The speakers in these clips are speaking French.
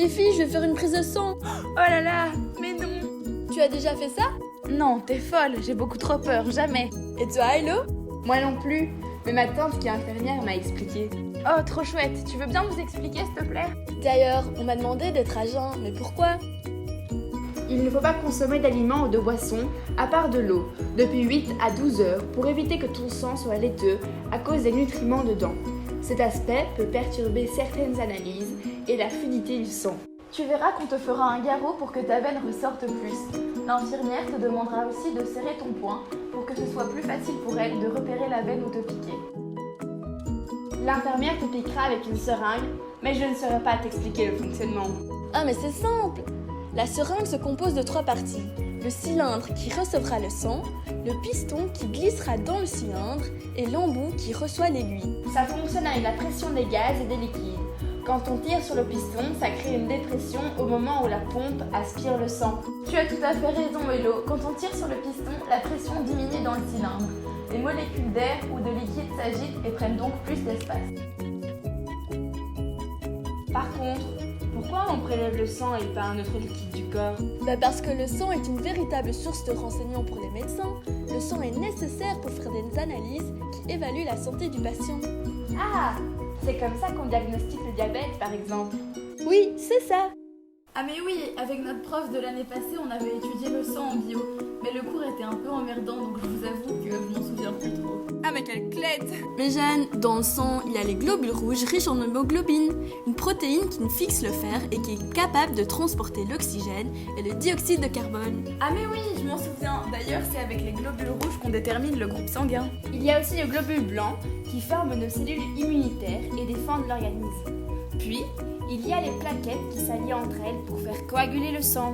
Les filles, je vais faire une prise de sang. Oh là là, mais non. Tu as déjà fait ça? Non, t'es folle, j'ai beaucoup trop peur, jamais. Et toi, Hello? Moi non plus, mais ma tante qui est infirmière m'a expliqué. Oh, trop chouette, tu veux bien nous expliquer s'il te plaît? D'ailleurs, on m'a demandé d'être à jeun, mais pourquoi? Il ne faut pas consommer d'aliments ou de boissons, à part de l'eau, depuis 8 à 12 heures pour éviter que ton sang soit laiteux à cause des nutriments dedans. Cet aspect peut perturber certaines analyses et la fluidité du sang. Tu verras qu'on te fera un garrot pour que ta veine ressorte plus. L'infirmière te demandera aussi de serrer ton poing pour que ce soit plus facile pour elle de repérer la veine ou te piquer. L'infirmière te piquera avec une seringue, mais je ne saurais pas t'expliquer le fonctionnement. Ah mais c'est simple! La seringue se compose de 3 parties. Le cylindre qui recevra le sang, le piston qui glissera dans le cylindre et l'embout qui reçoit l'aiguille. Ça fonctionne avec la pression des gaz et des liquides. Quand on tire sur le piston, ça crée une dépression au moment où la pompe aspire le sang. Tu as tout à fait raison, Hello. Quand on tire sur le piston, la pression diminue dans le cylindre. Les molécules d'air ou de liquide s'agitent et prennent donc plus d'espace. Par contre, pourquoi on prélève le sang et pas un autre liquide du corps? Parce que le sang est une véritable source de renseignements pour les médecins. Le sang est nécessaire pour faire des analyses qui évaluent la santé du patient. Ah, c'est comme ça qu'on diagnostique le diabète, par exemple. Oui, c'est ça. Ah mais oui, avec notre prof de l'année passée, on avait étudié le sang en bio. Mais le cours était un peu emmerdant, donc je vous avoue que je m'en souviens plus trop. Ah mais quelle clète! Mais Jeanne, dans le sang, il y a les globules rouges riches en hémoglobine, une protéine qui fixe le fer et qui est capable de transporter l'oxygène et le dioxyde de carbone. Ah mais oui, je m'en souviens. D'ailleurs, c'est avec les globules rouges qu'on détermine le groupe sanguin. Il y a aussi les globules blancs qui forment nos cellules immunitaires et défendent l'organisme. Puis, il y a les plaquettes qui s'allient entre elles pour faire coaguler le sang.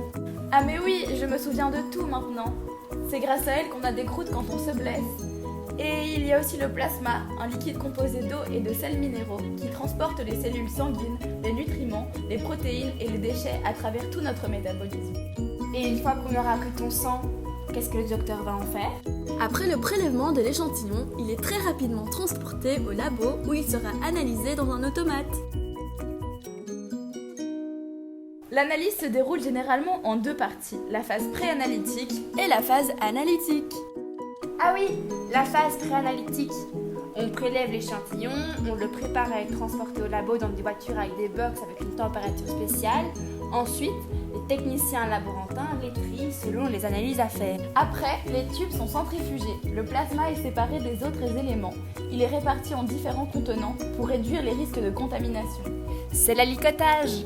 Ah mais oui, je me souviens de tout maintenant. C'est grâce à elles qu'on a des croûtes quand on se blesse. Et il y a aussi le plasma, un liquide composé d'eau et de sels minéraux qui transporte les cellules sanguines, les nutriments, les protéines et les déchets à travers tout notre métabolisme. Et une fois qu'on aura pris ton sang, qu'est-ce que le docteur va en faire? Après le prélèvement de l'échantillon, il est très rapidement transporté au labo où il sera analysé dans un automate. L'analyse se déroule généralement en 2 parties, la phase préanalytique Et la phase analytique. Ah oui, la phase préanalytique. On prélève l'échantillon, on le prépare à être transporté au labo dans des voitures avec des box avec une température spéciale. Ensuite, les techniciens laborantins les trient selon les analyses à faire. Après, les tubes sont centrifugés. Le plasma est séparé des autres éléments. Il est réparti en différents contenants pour réduire les risques de contamination. C'est l'alicotage.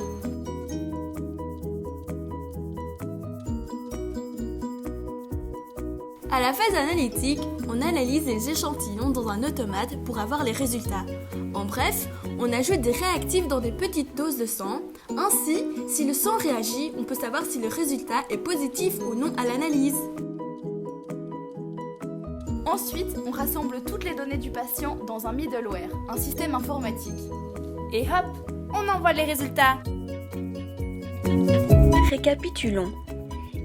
À la phase analytique, on analyse les échantillons dans un automate pour avoir les résultats. En bref, on ajoute des réactifs dans des petites doses de sang. Ainsi, si le sang réagit, on peut savoir si le résultat est positif ou non à l'analyse. Ensuite, on rassemble toutes les données du patient dans un middleware, un système informatique. Et hop, on envoie les résultats. Récapitulons.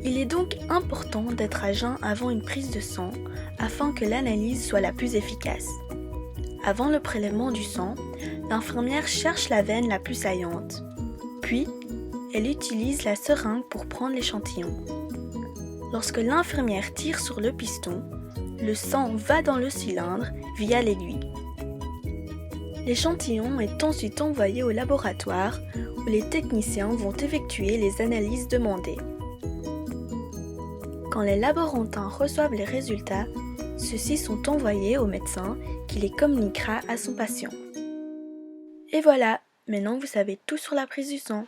Il est donc important d'être à jeun avant une prise de sang afin que l'analyse soit la plus efficace. Avant le prélèvement du sang, l'infirmière cherche la veine la plus saillante. Puis, elle utilise la seringue pour prendre l'échantillon. Lorsque l'infirmière tire sur le piston, le sang va dans le cylindre via l'aiguille. L'échantillon est ensuite envoyé au laboratoire où les techniciens vont effectuer les analyses demandées. Quand les laborantins reçoivent les résultats, ceux-ci sont envoyés au médecin qui les communiquera à son patient. Et voilà, maintenant vous savez tout sur la prise du sang.